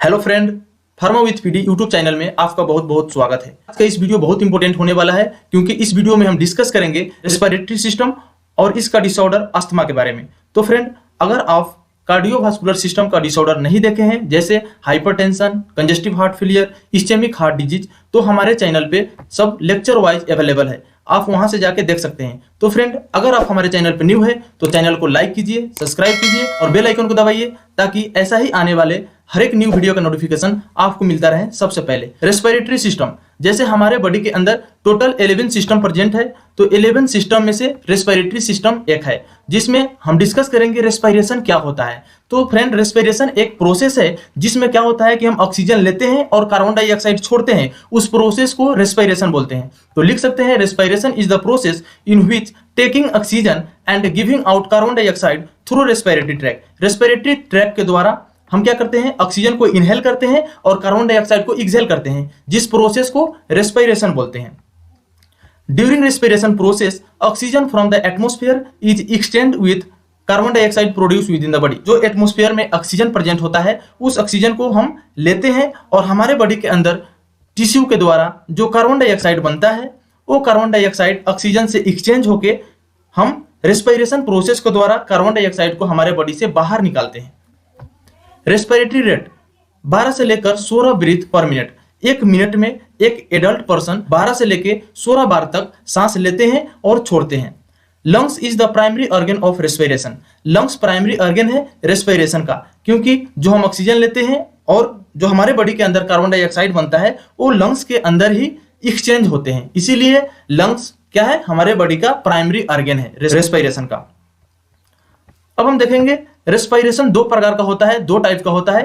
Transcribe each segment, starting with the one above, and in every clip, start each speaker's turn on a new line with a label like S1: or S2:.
S1: Hello friend, pharma with PD YouTube channel में आपका बहुत बहुत स्वागत है। आज का इस वीडियो बहुत इंपॉर्टेंट होने वाला है क्योंकि इस वीडियो में हम डिस्कस करेंगे रेस्पिरेटरी सिस्टम और इसका डिसऑर्डर अस्थमा के बारे में। तो फ्रेंड, अगर आप कार्डियोवास्कुलर सिस्टम का डिसऑर्डर नहीं देखे हैं जैसे hypertension, congestive heart failure, ischaemic heart disease, तो हमारे चैनल पे सब लेक्चर वाइज अवेलेबल है, आप वहां से जाके देख सकते हैं। तो फ्रेंड, अगर आप हमारे चैनल पर न्यू है तो चैनल को लाइक कीजिए, सब्सक्राइब कीजिए और बेल आइकन को दबाइए ताकि ऐसा ही आने वाले हर एक न्यू वीडियो का नोटिफिकेशन आपको मिलता रहे सबसे पहले। रेस्पिरेटरी सिस्टम, जैसे हमारे बॉडी के अंदर टोटल 11 सिस्टम प्रेजेंट है, तो 11 सिस्टम में से रेस्पिरेटरी सिस्टम एक है जिसमें हम डिस्कस करेंगे रेस्पिरेशन क्या होता है। तो फ्रेंड, रेस्पिरेशन एक प्रोसेस है जिसमें क्या होता है कि हम ऑक्सीजन लेते हैं और कार्बन डाइऑक्साइड छोड़ते हैं, उस प्रोसेस को रेस्पिरेशन बोलते हैं। तो लिख सकते हैं respiration is the process in which taking oxygen and giving out carbon dioxide through respiratory tract. Respiratory tract के द्वारा हम क्या करते हैं, ऑक्सीजन को इनहेल करते हैं और कार्बन डाइऑक्साइड को एक्सहेल करते हैं, जिस प्रोसेस को रेस्पिरेशन बोलते हैं। During respiration process oxygen from the atmosphere is exchange with carbon dioxide produce with in the body. जो एटमॉस्फेयर में ऑक्सीजन प्रेजेंट होता है उस ऑक्सीजन को हम लेते हैं और हमारे बॉडी के अंदर टिश्यू के द्वारा जो कार्बन डाइऑक्साइड बनता है वो कार्बन डाइऑक्साइड ऑक्सीजन से एक्सचेंज होके हम रेस्पिरेशन प्रोसेस के द्वारा कार्बन डाइऑक्साइड को हमारे बॉडी से बाहर निकालते हैं। रेस्पिरेटरी रेट 12 से लेकर 16 ब्रीथ पर मिनट। एक मिनट में एक एडल्ट पर्सन 12 से लेकर 16 बार तक सांस लेते हैं और छोड़ते हैं। Lungs is the primary organ of respiration. Lungs primary organ है रेस्पिरेशन का, क्योंकि जो हम ऑक्सीजन लेते हैं और जो हमारे बॉडी के अंदर कार्बन डाइऑक्साइड बनता है वो लंग्स के अंदर ही एक्सचेंज होते हैं, इसीलिए लंग्स क्या है, हमारे बॉडी का प्राइमरी ऑर्गन है रेस्पिरेशन का। अब हम देखेंगे रेस्पिरेशन दो प्रकार का होता है, दो टाइप का होता है,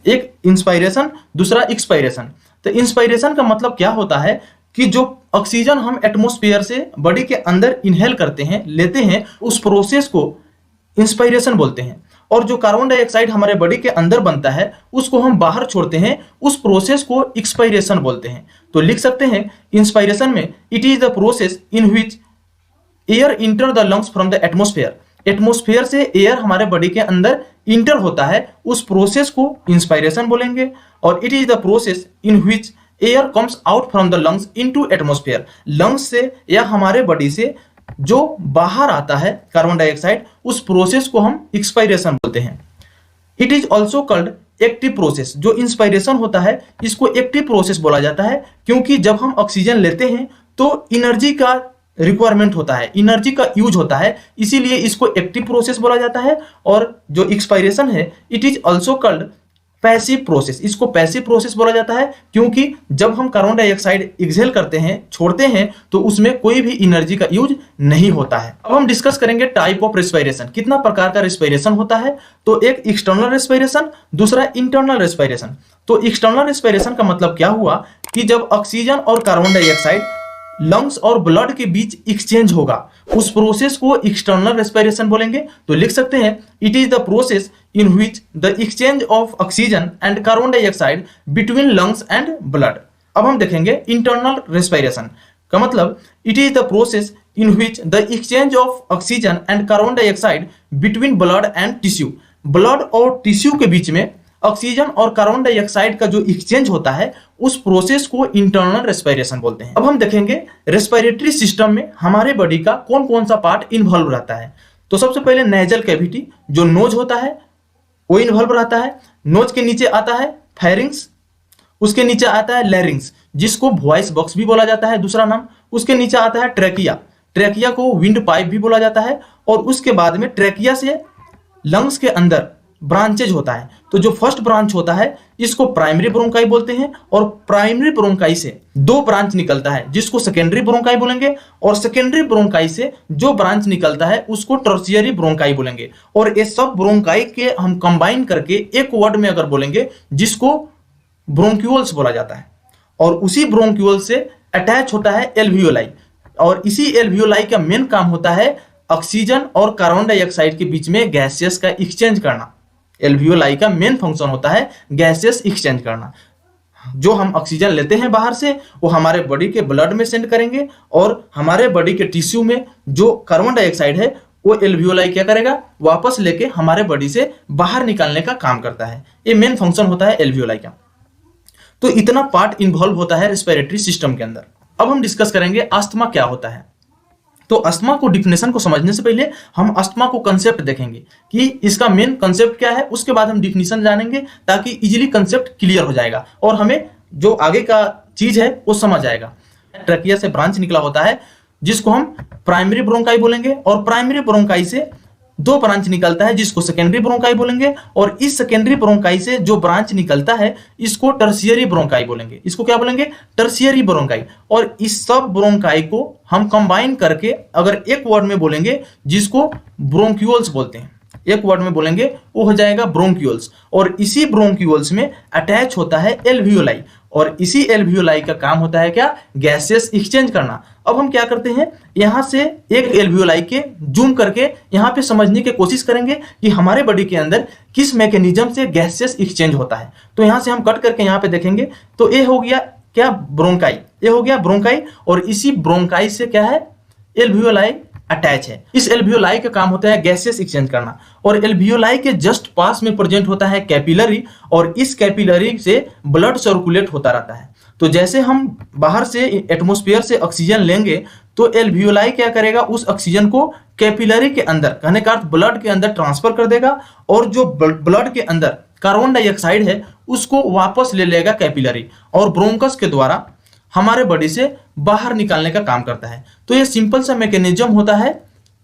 S1: एक इंस्पायरेशन, दूसरा एक्सपायरेशन। तो इंस्पायरेशन का मतलब क्या होता है कि जो ऑक्सीजन हम एटमॉस्फेयर से बॉडी के अंदर इनहेल करते हैं, लेते हैं, उस प्रोसेस को इंस्पायरेशन बोलते हैं। और जो कार्बन डाइऑक्साइड हमारे बॉडी के अंदर बनता है उसको हम बाहर छोड़ते हैं, उस प्रोसेस को एक्सपायरेशन बोलते हैं। तो लिख सकते हैं इंस्पायरेशन में it is the process in which air enter the lungs from the atmosphere. Atmosphere से एयर हमारे बॉडी के अंदर इंटर होता है, उस प्रोसेस को इंस्पायरेशन बोलेंगे। और it is the process in which air comes out from the lungs into atmosphere. Lungs से या हमारे बॉडी से जो बाहर आता है कार्बन डाइऑक्साइड, उस प्रोसेस को हम एक्सपायरेशन बोलते हैं। It is also called active process. जो इंस्पायरेशन होता है इसको एक्टिव प्रोसेस बोला जाता है, क्योंकि जब हम ऑक्सीजन लेते हैं तो एनर्जी का रिक्वायरमेंट होता है, एनर्जी का यूज होता है, इसीलिए इसको एक्टिव प्रोसेस बोला जाता है। और जो एक्सपायरेशन है it is also called passive process. इसको पैसिव प्रोसेस बोला जाता है क्योंकि जब हम कार्बन डाइऑक्साइड एक्सहेल करते हैं, छोड़ते हैं, तो उसमें कोई भी एनर्जी का यूज नहीं होता है। अब हम डिस्कस करेंगे टाइप ऑफ रेस्पिरेशन, कितना प्रकार का रेस्पिरेशन होता है। तो एक एक्सटर्नल रेस्पिरेशन, दूसरा इंटरनल रेस्पिरेशन। तो एक्सटर्नल रेस्पिरेशन का मतलब क्या हुआ कि जब ऑक्सीजन और कार्बन डाइऑक्साइड लंग्स और ब्लड के बीच एक्सचेंज होगा, उस प्रोसेस को एक्सटर्नल रेस्पिरेशन बोलेंगे। तो लिख सकते हैं it is the process in which the exchange of oxygen and carbon dioxide between lungs and blood. अब हम देखेंगे इंटरनल रेस्पिरेशन का मतलब it is the process in which the exchange of oxygen and carbon dioxide between blood and tissue. Blood और tissue के बीच में oxygen और carbon dioxide का जो एक्सचेंज होता है उस प्रोसेस को इंटरनल रेस्पिरेशन बोलते हैं। अब हम देखेंगे रेस्पिरेटरी सिस्टम में हमारे बॉडी का कौन कौन सा पार्ट इन्वॉल्व रहता है। तो सबसे पहले नेजल कैविटी, जो नोज होता है वो इन्वॉल्व रहता है। नोज के नीचे आता है फेरिंग्स, उसके नीचे आता है लैरिंग्स, जिसको वॉइस बॉक्स भी बोला जाता है दूसरा नाम। उसके नीचे आता है ट्रैकिया, ट्रैकिया को विंड पाइप भी बोला जाता है। और उसके बाद में ट्रैकिया से लंग्स के अंदर ब्रांचेज होता है। तो जो फर्स्ट ब्रांच होता है इसको प्राइमरी ब्रोंकाई बोलते हैं, और प्राइमरी ब्रोंकाई से दो ब्रांच निकलता है जिसको सेकेंडरी ब्रोंकाई बोलेंगे, और सेकेंडरी ब्रोंकाई से जो ब्रांच निकलता है उसको टर्शियरी ब्रोंकाई बोलेंगे। और ये सब ब्रोंकाई के हम कंबाइन करके एक वर्ड में अगर बोलेंगे जिसको ब्रोंक्यूल्स बोला जाता है। और उसी ब्रोंक्यूल से अटैच होता है एल्वियोलाई, और इसी एल्वियोलाई का मेन काम होता है ऑक्सीजन और कार्बन डाइऑक्साइड के बीच में गैसियस का एक्सचेंज करना। एल्वियोलाई का मेन फंक्शन होता है गैसियस एक्सचेंज करना। जो हम ऑक्सीजन लेते हैं बाहर से वो हमारे बॉडी के ब्लड में सेंड करेंगे, और हमारे बॉडी के टिश्यू में जो कार्बन डाइऑक्साइड है वो एल्वियोलाई क्या करेगा, वापस लेके हमारे बॉडी से बाहर निकालने का काम करता है। ये मेन फंक्शन होता है एल्वियोलाई का। तो इतना पार्ट इन्वॉल्व होता है रेस्पिरेटरी सिस्टम के अंदर। अब हम डिस्कस करेंगे अस्थमा क्या होता है। तो अस्थमा को डिफिनेशन को समझने से पहले हम अस्थमा को कंसेप्ट देखेंगे कि इसका मेन कंसेप्ट क्या है, उसके बाद हम डिफिनेशन जानेंगे ताकि इजीली कंसेप्ट क्लियर हो जाएगा और हमें जो आगे का चीज है वो समझ आएगा। ट्रकिया से ब्रांच निकला होता है जिसको हम प्राइमरी ब्रोंकाई बोलेंगे, और प्राइमरी ब्रोंकाई से दो ब्रांच निकलता है जिसको सेकेंडरी ब्रोंकाई बोलेंगे, और इस सेकेंडरी ब्रोंकाई से जो ब्रांच निकलता है इसको टर्शियरी ब्रोंकाई बोलेंगे। इसको क्या बोलेंगे, टर्शियरी ब्रोंकाई। और इस सब ब्रोंकाई को हम कंबाइन करके अगर एक वर्ड में बोलेंगे जिसको ब्रोंक्यूल्स बोलते हैं, एक वर्ड में बोलेंगे वो हो जाएगा ब्रोंक्यूल्स। और इसी ब्रोंक्यूल्स में अटैच होता है एल्वियोलाई, और इसी एल्वियोलाई का काम होता है क्या, गैसेस एक्सचेंज करना। अब हम क्या करते हैं, यहां से एक एल्वियोलाई के जूम करके यहां पे समझने की कोशिश करेंगे कि हमारे बॉडी के अंदर किस मैकेनिज्म से गैसेस एक्सचेंज होता है। तो यहां से हम कट करके यहां पे देखेंगे तो ये हो गया क्या, ब्रोंकाई, ये हो गया ब्रोंकाई, और इसी ब्रोंकाई से क्या है, एल्वियोलाई अटैच है। इस एल्वियोलाई का काम होता है गैसेस एक्सचेंज करना, और एल्वियोलाई के जस्ट पास में प्रेजेंट होता है कैपिलरी, और इस कैपिलरी से ब्लड सर्कुलेट होता रहता है। तो जैसे हम बाहर से एटमॉस्फेयर से ऑक्सीजन लेंगे तो एल्वियोलाई क्या करेगा, उस ऑक्सीजन को कैपिलरी के अंदर, कहने का अर्थ ब्लड के अंदर ट्रांसफर कर देगा, और जो ब्लड के अंदर कार्बन डाइऑक्साइड है उसको वापस ले लेगा कैपिलरी, और ब्रोंकस के द्वारा हमारे बॉडी से बाहर निकालने का काम करता है। तो ये सिंपल सा मैकेनिज्म होता है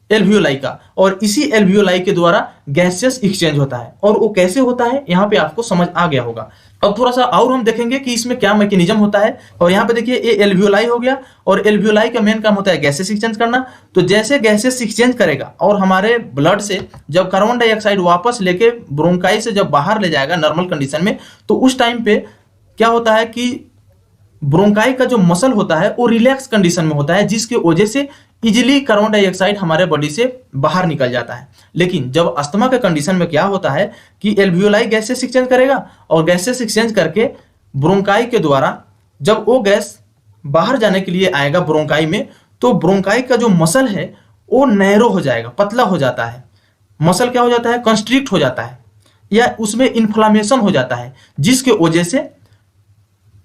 S1: एल्वियोलाई का, और इसी एल्वियोलाई के द्वारा गैसेस एक्सचेंज होता है। और वो कैसे होता है यहाँ पे आपको समझ आ गया होगा। अब थोड़ा सा और हम देखेंगे कि इसमें क्या मैकेनिज्म होता है। और यहाँ पे देखिए ये एल्वियोलाई हो गया, और एल्वियोलाई का मेन काम होता है गैसेस एक्सचेंज करना। तो जैसे गैसेस एक्सचेंज करेगा और हमारे ब्लड से जब कार्बन डाइऑक्साइड वापस लेके ब्रोंकाई से जब बाहर ले जाएगा नॉर्मल कंडीशन में, तो उस टाइम पे क्या होता है कि ब्रोंकाई का जो मसल होता है वो रिलैक्स कंडीशन में होता है, जिसकी वजह से इजीली कार्बन डाइऑक्साइड हमारे बॉडी से बाहर निकल जाता है। लेकिन जब अस्थमा के कंडीशन में क्या होता है कि एल्वियोलाई गैसेस एक्सचेंज करेगा, और गैसेस एक्सचेंज करके ब्रोंकाई के द्वारा जब वो गैस बाहर जाने के लिए आएगा ब्रोंकाई में, तो ब्रोंकाई का जो मसल है वो नैरो हो जाएगा, पतला हो जाता है। मसल क्या हो जाता है, कंस्ट्रिक्ट हो जाता है, या उसमें इन्फ्लामेशन हो जाता है, जिसके वजह से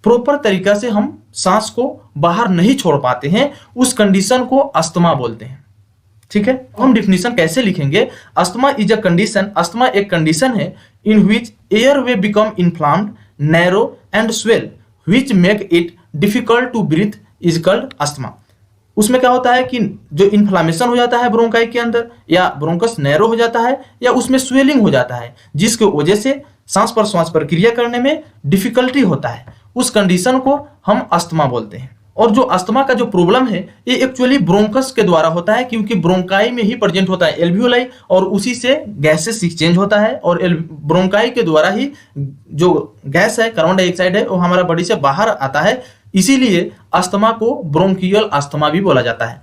S1: प्रॉपर तरीका से हम सांस को बाहर नहीं छोड़ पाते हैं। उस कंडीशन को अस्थमा बोलते हैं। ठीक है, हम डिफिनीशन कैसे लिखेंगे, asthma is a condition, asthma एक कंडीशन है in which airway become inflamed, narrow and swell which make it difficult to breathe is called asthma. उसमें क्या होता है कि जो इन्फ्लामेशन हो जाता है ब्रोंकाई के अंदर, या ब्रोंकस नैरो हो जाता है, या उसमें स्वेलिंग हो जाता है, जिसकी वजह से सांस प्रश्वास प्रक्रिया करने में डिफिकल्टी होता है। उस कंडीशन को हम अस्थमा बोलते हैं। और जो अस्थमा का जो प्रॉब्लम है ये एक्चुअली ब्रोंकस के द्वारा होता है, क्योंकि ब्रोंकाई में ही प्रेजेंट होता है एल्वियोलाई, और उसी से गैसेस एक्सचेंज होता है, और ब्रोंकाई के द्वारा ही जो गैस है कार्बन डाइऑक्साइड है वो हमारा बॉडी से बाहर आता है। इसीलिए अस्थमा को ब्रोंकियल अस्थमा भी बोला जाता है।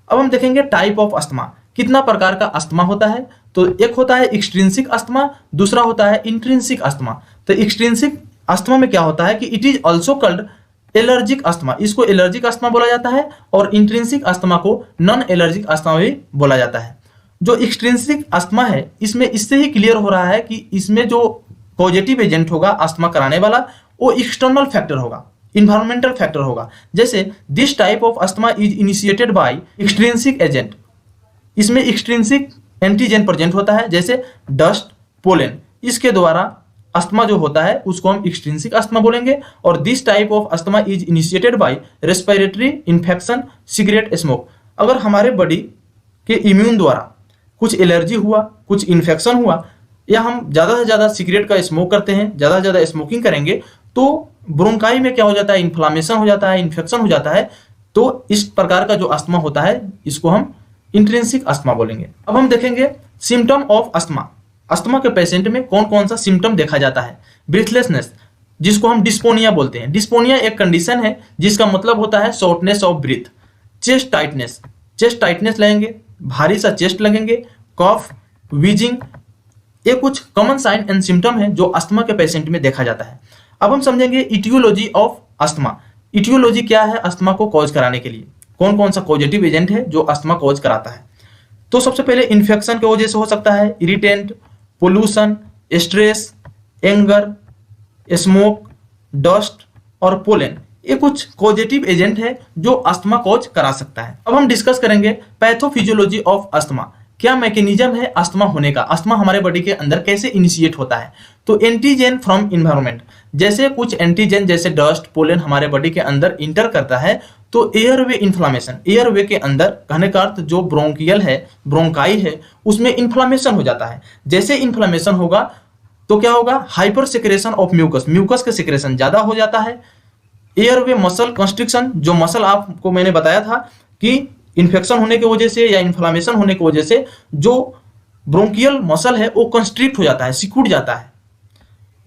S1: अब हम देखेंगे टाइप ऑफ अस्थमा, कितना प्रकार का अस्थमा होता है। तो एक होता है एक्सट्रिंसिक अस्थमा, दूसरा होता है इंट्रिंसिक अस्थमा। तो एक्सट्रिंसिक अस्थमा में क्या होता है कि it is also called allergic asthma, इसको एलर्जिक अस्थमा बोला जाता है, और इंट्रिंसिक अस्थमा को नॉन एलर्जिक अस्थमा भी बोला जाता है। जो एक्सट्रिंसिक अस्थमा है इसमें इससे ही क्लियर हो रहा है कि इसमें जो पॉजिटिव एजेंट होगा अस्थमा कराने वाला वो एक्सटर्नल फैक्टर होगा, इन्वायरमेंटल फैक्टर होगा। जैसे this type of asthma is initiated by extrinsic agent, इसमें एक्सट्रिंसिक एंटीजन प्रेजेंट होता है, जैसे डस्ट, पोलन, इसके द्वारा अस्थमा जो होता है उसको हम एक्सट्रिंसिक अस्थमा बोलेंगे। और this type of asthma is initiated by respiratory infection, cigarette smoke, अगर हमारे बॉडी के इम्यून द्वारा कुछ एलर्जी हुआ, कुछ इन्फेक्शन हुआ, या हम ज़्यादा से ज़्यादा सिगरेट का स्मोक करते हैं, ज़्यादा से ज़्यादा स्मोकिंग करेंगे, तो ब्रोंकाई में क्या हो जाता है, इन्फ्लामेशन हो जाता है, इन्फेक्शन हो जाता है। तो इस प्रकार का जो अस्थमा होता है इसको हम इंट्रिंसिक अस्थमा बोलेंगे। अब हम देखेंगे सिम्टम ऑफ अस्थमा। अस्थमा के पेशेंट में कौन कौन सा सिम्टम देखा जाता है। ब्रीथलेसनेस, जिसको हम डिस्पोनिया बोलते हैं। डिस्पोनिया एक कंडीशन है जिसका मतलब होता है shortness of breathe. Chest tightness, chest tightness लगेंगे, भारी सा चेस्ट लगेंगे, कॉफ, वीजिंग, ये कुछ कॉमन साइन एंड सिम्टम है जो अस्थमा के पेशेंट में देखा जाता है। अब हम समझेंगे इटियोलॉजी ऑफ अस्थमा। इटियोलॉजी क्या है अस्थमा को कॉज कराने के लिए, कौन कौन सा पॉजिटिव एजेंट है जो अस्थमा कॉज कराता है। तो सबसे पहले इन्फेक्शन की वजह से हो सकता है, irritant, pollution, stress, anger, smoke, dust और पोलन, ये कुछ कॉजेटिव एजेंट है जो अस्थमा कॉज करा सकता है। अब हम डिस्कस करेंगे पैथोफिजियोलॉजी ऑफ अस्थमा, क्या मैकेनिज्म है अस्थमा होने का, अस्थमा हमारे बॉडी के अंदर कैसे इनिशिएट होता है। तो एंटीजन फ्रॉम इन्वायरमेंट, जैसे कुछ एंटीजन जैसे डस्ट, पोलन हमारे बॉडी के अंदर इंटर करता है तो एयरवे इन्फ्लामेशन, एयरवे के अंदर कहने का अर्थ जो ब्रोंकियल है, ब्रोंकाई है, उसमें इन्फ्लामेशन हो जाता है। जैसे इन्फ्लामेशन होगा तो क्या होगा, hyper secretion of mucus, mucus का सिक्रेशन ज्यादा हो जाता है। एयरवे मसल कंस्ट्रिक्शन, जो मसल आपको मैंने बताया था कि इन्फेक्शन होने की वजह से या इन्फ्लामेशन होने की वजह से जो ब्रोंकियल मसल है वो कंस्ट्रिक्ट हो जाता है, सिकुड़ जाता है।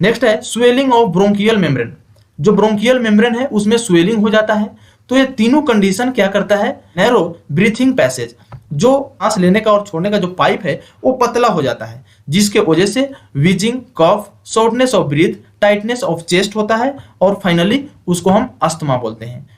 S1: नेक्स्ट है स्वेलिंग ऑफ ब्रोंकियल मेम्ब्रेन, जो ब्रोंकियल मेम्ब्रेन है उसमें स्वेलिंग हो जाता है। तो ये तीनों कंडीशन क्या करता है, नैरो ब्रीथिंग पैसेज, जो सांस लेने का और छोड़ने का जो पाइप है वो पतला हो जाता है, जिसके वजह से wheezing, cough, shortness of breath, tightness of chest होता है और फाइनली उसको हम अस्थमा बोलते हैं।